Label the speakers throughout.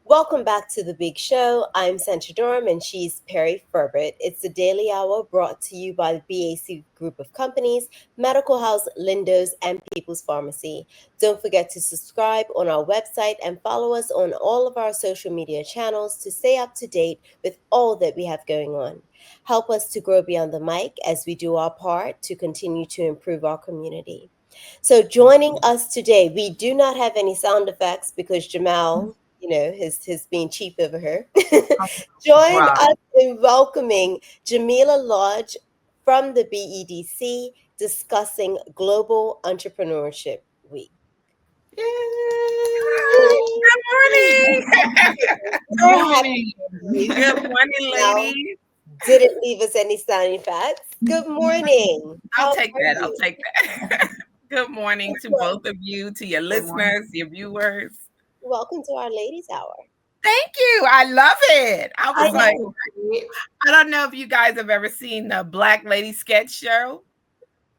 Speaker 1: Welcome back to the big show. I'm Sancha and she's Perri Ferbert. It's the Daily Hour brought to you by the BAC Group of Companies, Medical House, Lindos, and People's Pharmacy. Don't forget to subscribe on our website and follow us on all of our social media channels to stay up to date with all that we have going on. Help us to grow beyond the mic as we do our part to continue to improve our community. So joining us today, we do not have any sound effects because Jamal, has been cheap over her. Joined
Speaker 2: Wow.
Speaker 1: us in welcoming Jamillah Lodge from the BEDC discussing Global Entrepreneurship Week.
Speaker 3: Good morning.
Speaker 2: Good
Speaker 1: So happy
Speaker 2: morning.
Speaker 3: Good morning,
Speaker 1: now.
Speaker 3: ladies.
Speaker 1: Didn't leave us any sound effects. Good morning.
Speaker 3: I'll
Speaker 1: How
Speaker 3: take
Speaker 1: are
Speaker 3: that. I'll
Speaker 1: you?
Speaker 3: take that. Good morning to both of you, to your
Speaker 2: Good morning.
Speaker 3: listeners, your viewers.
Speaker 1: Welcome to our Ladies Hour.
Speaker 3: Thank you. I love it. I
Speaker 1: I
Speaker 3: was like,
Speaker 1: know.
Speaker 3: I don't know if you guys have ever seen the Black Lady sketch show,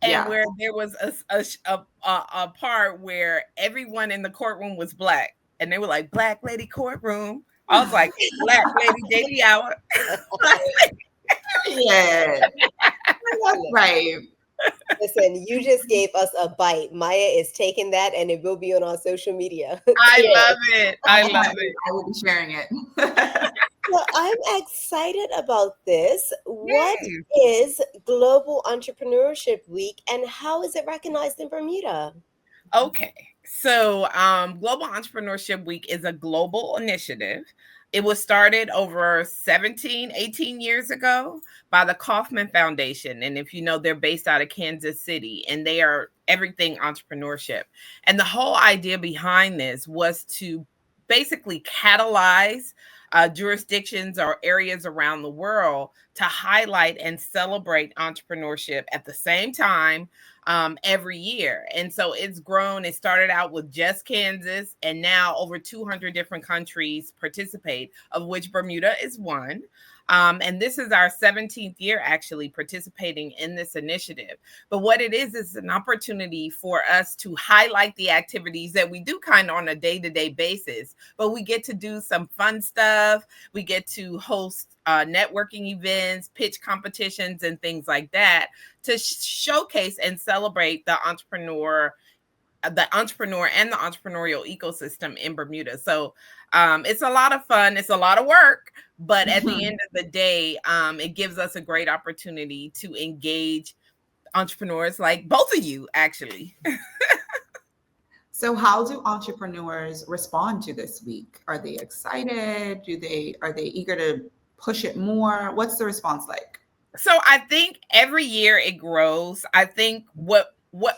Speaker 3: and
Speaker 2: Yeah.
Speaker 3: where there was a part where everyone in the courtroom was black, and they were like, "Black Lady Courtroom." I was like, "Black Lady Daily Hour."
Speaker 2: Yeah. That's right.
Speaker 1: Listen, you just gave us a bite. Maya is taking that and it will be on our social media
Speaker 3: I
Speaker 1: today.
Speaker 3: love it. I love it.
Speaker 2: I will be sharing it.
Speaker 1: Well, I'm excited about this. What
Speaker 3: Yay.
Speaker 1: is Global Entrepreneurship Week and how is it recognized in Bermuda?
Speaker 3: Okay. So, Global Entrepreneurship Week is a global initiative. It was started over 17, 18 years ago by the Kauffman Foundation. And if you know, they're based out of Kansas City and they are everything entrepreneurship. And the whole idea behind this was to basically catalyze jurisdictions or areas around the world to highlight and celebrate entrepreneurship at the same time every year. And so it's grown. It started out with just Kansas, and now over 200 different countries participate, of which Bermuda is one. And this is our 17th year actually participating in this initiative. But what it is an opportunity for us to highlight the activities that we do kind of on a day-to-day basis, but we get to do some fun stuff. We get to host networking events, pitch competitions, and things like that to showcase and celebrate the entrepreneur and the entrepreneurial ecosystem in Bermuda. So it's a lot of fun. It's a lot of work, but at the end of the day, it gives us a great opportunity to engage entrepreneurs like both of you, actually.
Speaker 2: So how do entrepreneurs respond to this week? Are they excited? Are they eager to push it more? What's the response like?
Speaker 3: So I think every year it grows. I think what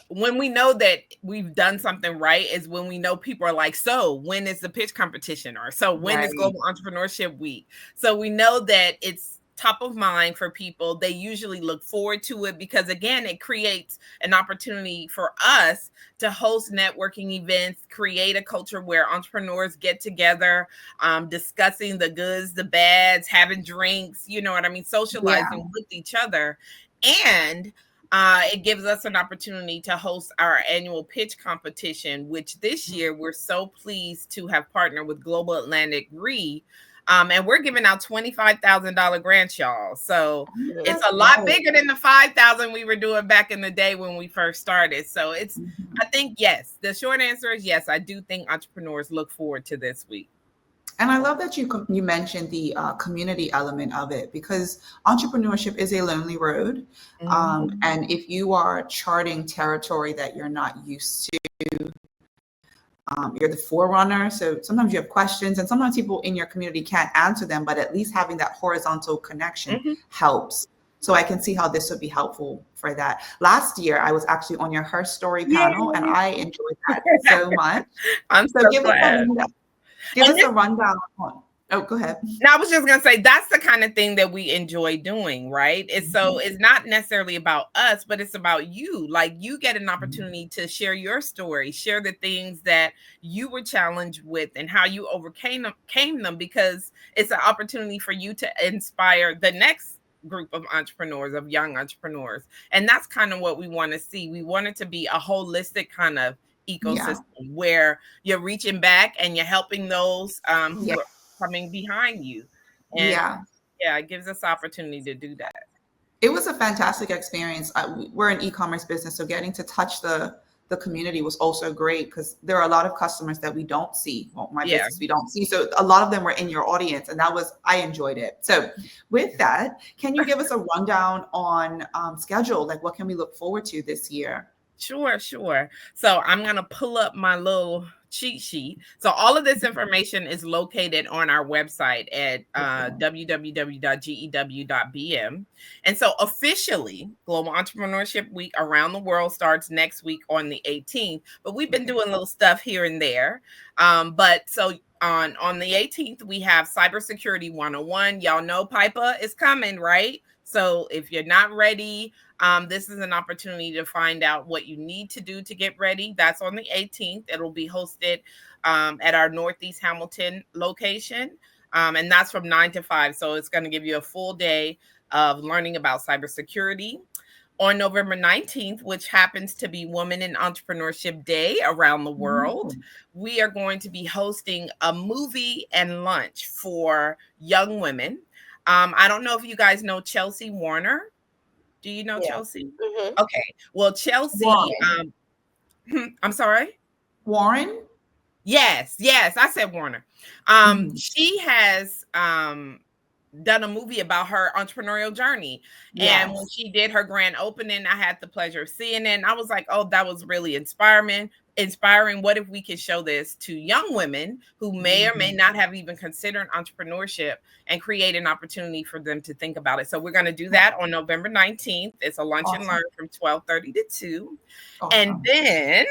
Speaker 3: when we know that we've done something right is when we know people are like, so when is the pitch competition, or so when is
Speaker 2: Right.
Speaker 3: Global Entrepreneurship Week? So we know that it's top of mind for people. They usually look forward to it because again, it creates an opportunity for us to host networking events, create a culture where entrepreneurs get together, discussing the goods, the bads, having drinks, you know what I mean,
Speaker 2: Yeah.
Speaker 3: socializing with each other. And it gives us an opportunity to host our annual pitch competition, which this year we're so pleased to have partnered with Global Atlantic Re. And we're giving out $25,000 grants, y'all. So it's
Speaker 1: Mm.
Speaker 3: a lot bigger than the 5,000 we were doing back in the day when we first started. So I think, yes, the short answer is yes. I do think entrepreneurs look forward to this week.
Speaker 2: And I love that you mentioned the community element of it, because entrepreneurship is a lonely road. And if you are charting territory that you're not used to, you're the forerunner. So sometimes you have questions and sometimes people in your community can't answer them, but at least having that horizontal connection helps. So I can see how this would be helpful for that. Last year, I was actually on your Her Story panel and I enjoyed that so much.
Speaker 3: I'm
Speaker 2: So
Speaker 3: so
Speaker 2: give
Speaker 3: glad.
Speaker 2: us a rundown on. Oh, go ahead.
Speaker 3: Now, I was just gonna say that's the kind of thing that we enjoy doing, right? It's so it's not necessarily about us, but it's about you. Like you get an opportunity to share your story, share the things that you were challenged with and how you overcame them, because it's an opportunity for you to inspire the next group of entrepreneurs, of young entrepreneurs. And that's kind of what we want to see. We want it to be a holistic kind of ecosystem where you're reaching back and you're helping those who
Speaker 2: Yeah.
Speaker 3: are coming behind you. And
Speaker 2: Yeah.
Speaker 3: yeah, it gives us opportunity to do that.
Speaker 2: It was a fantastic experience. We're an e-commerce business, so getting to touch the community was also great because there are a lot of customers that we don't see. Well, my
Speaker 3: Yeah.
Speaker 2: business we don't see, so a lot of them were in your audience, and I enjoyed it. So, with that, can you give us a rundown on schedule? Like, what can we look forward to this year?
Speaker 3: Sure. So I'm going to pull up my little cheat sheet. So all of this information is located on our website at www.gew.bm. And so officially, Global Entrepreneurship Week around the world starts next week on the 18th. But we've been doing little stuff here and there. But so on the 18th, we have Cybersecurity 101. Y'all know PIPA is coming, right? So if you're not ready, this is an opportunity to find out what you need to do to get ready. That's on the 18th. It'll be hosted at our Northeast Hamilton location. And that's from 9 to 5. So it's going to give you a full day of learning about cybersecurity. On November 19th, which happens to be Women in Entrepreneurship Day around the world, we are going to be hosting a movie and lunch for young women. I don't know if you guys know Chelsea Warner. Do you know Chelsea?
Speaker 1: Mm-hmm.
Speaker 3: Okay. Well, Chelsea, I'm sorry?
Speaker 2: Warren?
Speaker 3: Yes, I said Warner. She has done a movie about her entrepreneurial journey. And when she did her grand opening, I had the pleasure of seeing it. And I was like, oh, that was really inspiring. What if we could show this to young women who may or may not have even considered entrepreneurship and create an opportunity for them to think about it? So we're going to do that on November 19th. It's a lunch and learn from 12:30 to 2. And then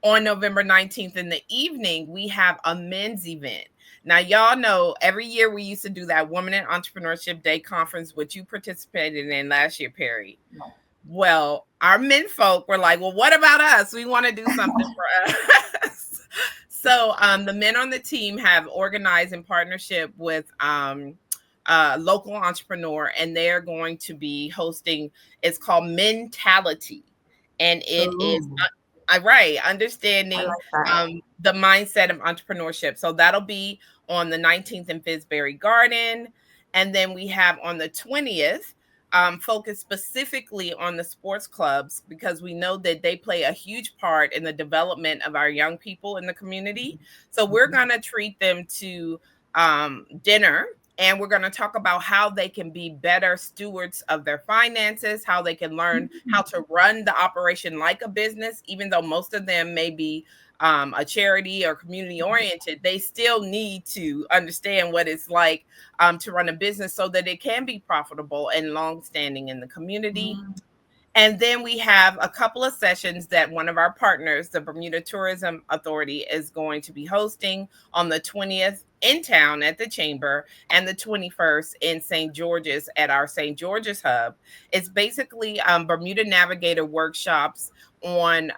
Speaker 3: on November 19th in the evening, we have a men's event. Now, y'all know every year we used to do that Women in Entrepreneurship Day conference, which you participated in last year, Perri.
Speaker 2: No.
Speaker 3: Well, our men folk were like, well, what about us? We want to do something for us. So the men on the team have organized in partnership with local entrepreneur, and they're going to be hosting, it's called Mentality. And it is understanding the mindset of entrepreneurship. So that'll be on the 19th in Fisbury Garden. And then we have on the 20th, focused specifically on the sports clubs, because we know that they play a huge part in the development of our young people in the community. So we're going to treat them to dinner. And we're going to talk about how they can be better stewards of their finances, how they can learn how to run the operation like a business, even though most of them may be a charity or community oriented. They still need to understand what it's like to run a business so that it can be profitable and long-standing in the community. And then we have a couple of sessions that one of our partners, the Bermuda Tourism Authority, is going to be hosting on the 20th in town at the Chamber and the 21st in St. George's at our St. George's Hub. It's basically Bermuda Navigator workshops on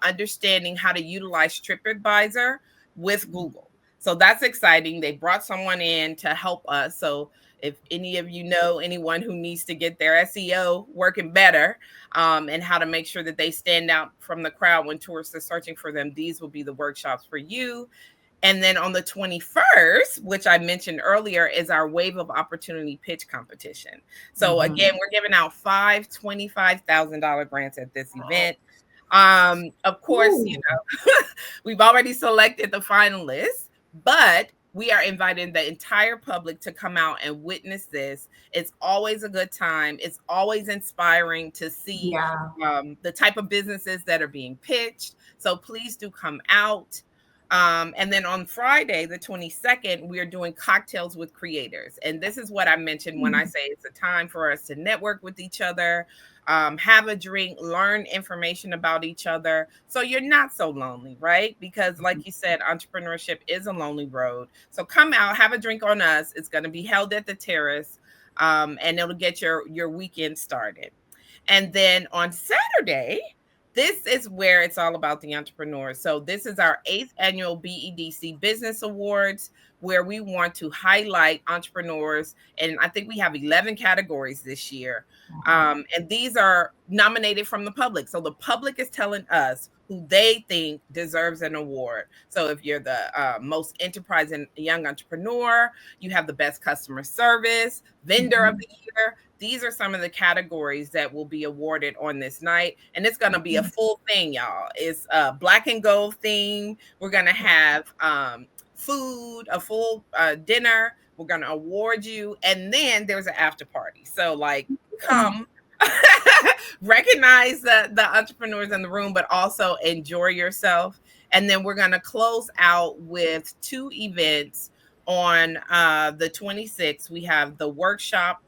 Speaker 3: understanding how to utilize TripAdvisor with Google. So that's exciting. They brought someone in to help us. So if any of you know anyone who needs to get their SEO working better and how to make sure that they stand out from the crowd when tourists are searching for them, these will be the workshops for you. And then on the 21st, which I mentioned earlier, is our Wave of Opportunity pitch competition. So again, we're giving out 5 $25,000 grants at this event. Of course, you know, we've already selected the finalists, but we are inviting the entire public to come out and witness this. It's always a good time. It's always inspiring to see the type of businesses that are being pitched. So please do come out. And then on Friday, the 22nd, we are doing cocktails with creators. And this is what I mentioned when I say it's a time for us to network with each other, have a drink, learn information about each other. So you're not so lonely, right? Because like you said, entrepreneurship is a lonely road. So come out, have a drink on us. It's going to be held at the Terrace, and it'll get your weekend started. And then on Saturday, this is where it's all about the entrepreneurs. So this is our 8th annual BEDC Business Awards, where we want to highlight entrepreneurs. And I think we have 11 categories this year. And these are nominated from the public. So the public is telling us who they think deserves an award. So if you're the most enterprising young entrepreneur, you have the best customer service, vendor of the year. These are some of the categories that will be awarded on this night. And it's going to be a full thing, y'all. It's a black and gold theme. We're going to have food, a full dinner. We're going to award you. And then there's an after party. So like, come recognize the entrepreneurs in the room, but also enjoy yourself. And then we're going to close out with 2 events on the 26th. We have the workshop,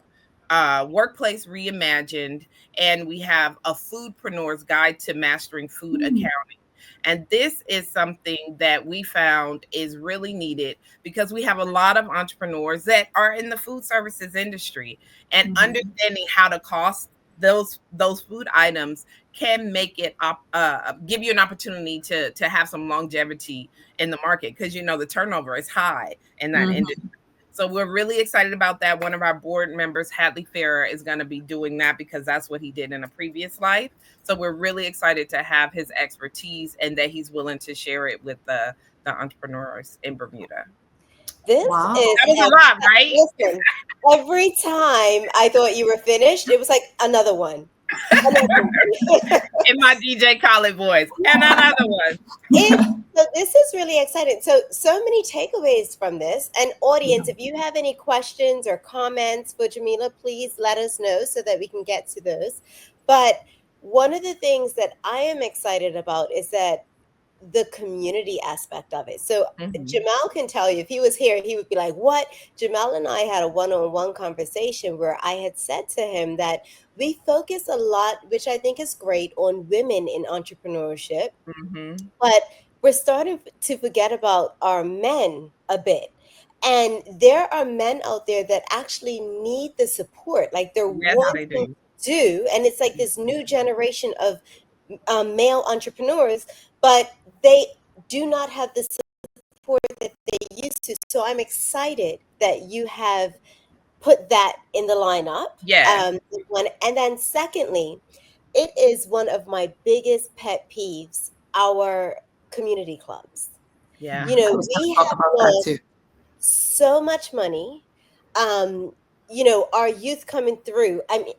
Speaker 3: Workplace Reimagined, and we have a Foodpreneur's Guide to Mastering Food Accounting. And this is something that we found is really needed because we have a lot of entrepreneurs that are in the food services industry, and understanding how to cost those food items can make it give you an opportunity to have some longevity in the market, because the turnover is high in that industry. So we're really excited about that. One of our board members, Hadley Farrer, is going to be doing that because that's what he did in a previous life. So we're really excited to have his expertise and that he's willing to share it with the entrepreneurs in Bermuda.
Speaker 1: This is
Speaker 3: that was a lot, right?
Speaker 1: Listen, every time I thought you were finished, it was like another one.
Speaker 3: In my DJ Khaled voice, and another one.
Speaker 1: So this is really exciting. So many takeaways from this. And audience, if you have any questions or comments for Jamillah, please let us know so that we can get to those. But one of the things that I am excited about is that the community aspect of it. So Jamal can tell you, if he was here, he would be like, what? Jamal and I had a one-on-one conversation where I had said to him that we focus a lot, which I think is great, on women in entrepreneurship, but we're starting to forget about our men a bit. And there are men out there that actually need the support, like they're wanting to do. And it's like this new generation of male entrepreneurs, but they do not have the support that they used to. So I'm excited that you have put that in the lineup. And then secondly, it is one of my biggest pet peeves, our community clubs. We have lost so much money. Our youth coming through. I mean,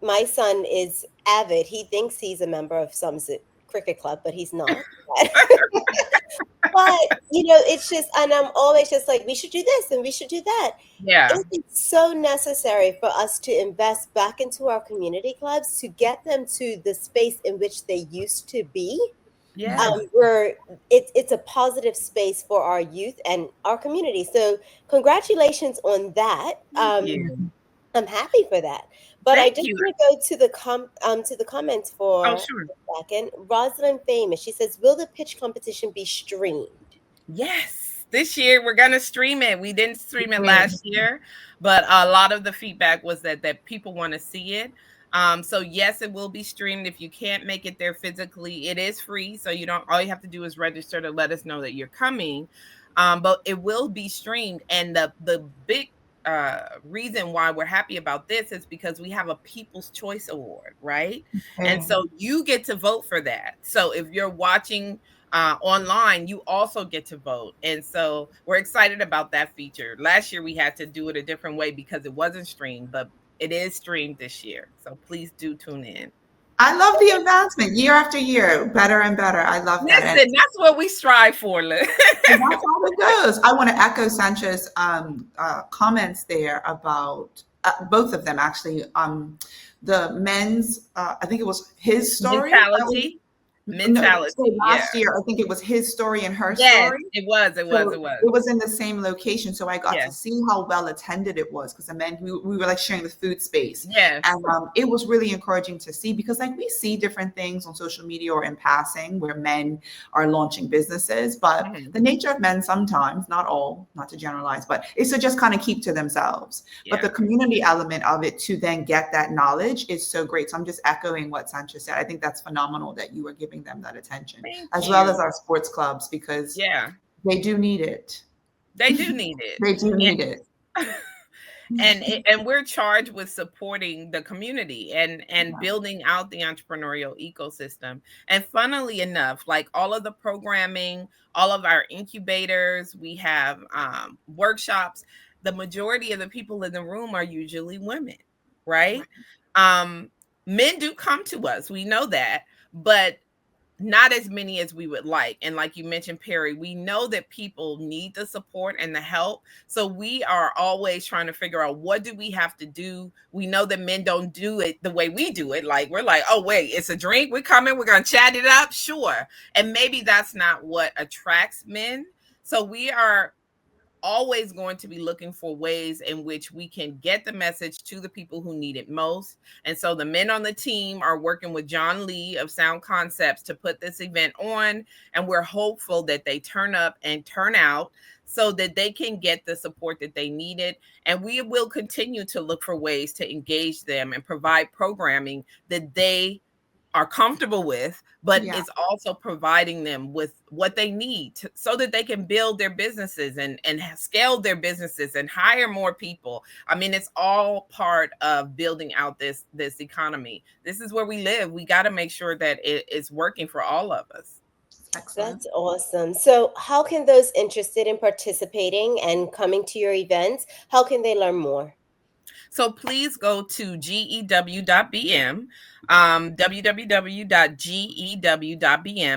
Speaker 1: my son is avid. He thinks he's a member of some cricket club, but he's not. But it's just, and I'm always just like, we should do this and we should do that. It's so necessary for us to invest back into our community clubs to get them to the space in which they used to be. Where it's a positive space for our youth and our community. So congratulations on that. I'm happy for that. But I just want to go to the comments for a second. Rosalind Famous, she says, will the pitch competition be streamed?
Speaker 3: Yes, this year we're going to stream it. We didn't stream it last year, but a lot of the feedback was that people want to see it. So yes, it will be streamed. If you can't make it there physically, it is free. So all you have to do is register to let us know that you're coming. But it will be streamed. And the big reason why we're happy about this is because we have a People's Choice Award, right? And so you get to vote for that. So if you're watching online, you also get to vote. And so we're excited about that feature. Last year we had to do it a different way because it wasn't streamed, but it is streamed this year. So please do tune in.
Speaker 2: I love the advancement year after year, better and better. I love that.
Speaker 3: Listen, that's what we strive for, Liz.
Speaker 2: And that's how it goes. I want to echo Sancha's comments there about both of them, actually. The men's, I think it was his story.
Speaker 3: Mentality.
Speaker 2: So last year, I think it was his story and her story.
Speaker 3: It was. It
Speaker 2: was in the same location. So I got to see how well attended it was because the men, we were like sharing the food space. And it was really encouraging to see because like we see different things on social media or in passing where men are launching businesses, but the nature of men sometimes, not all, not to generalize, but it's to just kind of keep to themselves. But the community element of it to then get that knowledge is so great. So I'm just echoing what Sancha said. I think that's phenomenal that you were giving them that attention, as well as our sports clubs, because they do need it.
Speaker 3: They do need it.
Speaker 2: They do need it.
Speaker 3: and we're charged with supporting the community and building out the entrepreneurial ecosystem. And funnily enough, like all of the programming, all of our incubators, we have workshops. The majority of the people in the room are usually women, right? Men do come to us, we know that, but not as many as we would like. And like you mentioned, Perri, we know that people need the support and the help. So we are always trying to figure out, what do we have to do? We know that men don't do it the way we do it. Like, we're like, oh, wait, it's a drink. We're coming. We're going to chat it up. Sure. And maybe that's not what attracts men. So we are always going to be looking for ways in which we can get the message to the people who need it most. And so the men on the team are working with John Lee of Sound Concepts to put this event on. And we're hopeful that they turn up and turn out so that they can get the support that they needed. And we will continue to look for ways to engage them and provide programming that they are comfortable with, but it's also providing them with what they need so that they can build their businesses and scale their businesses and hire more people. I mean, it's all part of building out this economy. This is where we live. We got to make sure that it's working for all of us.
Speaker 2: Excellent.
Speaker 1: That's awesome. So how can those interested in participating and coming to your events, how can they learn more?
Speaker 3: So please go to gew.bm, www.gew.bm.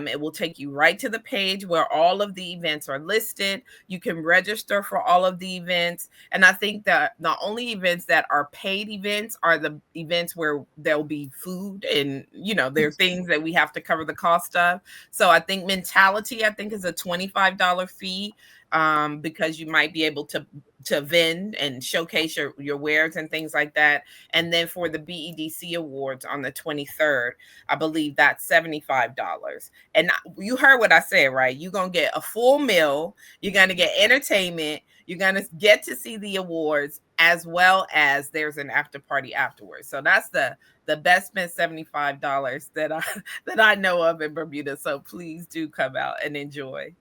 Speaker 3: It will take you right to the page where all of the events are listed. You can register for all of the events. And I think that the only events that are paid events are the events where there'll be food and, there are things that we have to cover the cost of. So I think Mentality, is a $25 fee. Because you might be able to vend and showcase your wares and things like that. And then for the BEDC Awards on the 23rd, I believe that's $75. And you heard what I said, right? You're going to get a full meal. You're going to get entertainment. You're going to get to see the awards, as well as there's an after party afterwards. So that's the best spent $75 that I know of in Bermuda. So please do come out and enjoy.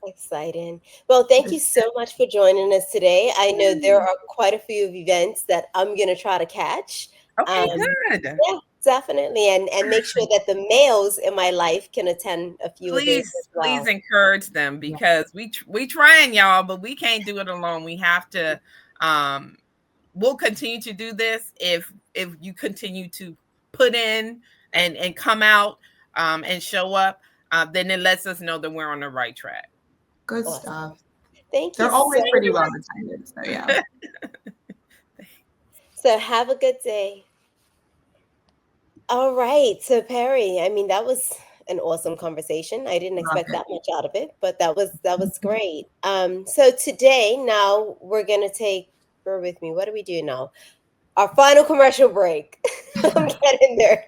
Speaker 1: Exciting. Well, thank you so much for joining us today. I know there are quite a few events that I'm going to try to catch.
Speaker 3: Okay, good.
Speaker 1: Yeah, definitely. And make sure that the males in my life can attend a few of these as well.
Speaker 3: Please encourage them, because we trying, y'all, but we can't do it alone. We have to, we'll continue to do this if you continue to put in and come out and show up, then it lets us know that we're on the right track.
Speaker 2: Good stuff.
Speaker 1: Thank you.
Speaker 2: They're always pretty well attended. So yeah.
Speaker 1: So have a good day. All right. So Perri, that was an awesome conversation. I didn't expect that much out of it, but that was great. So today, now we're gonna bear with me. What do we do now? Our final commercial break. I'm getting there.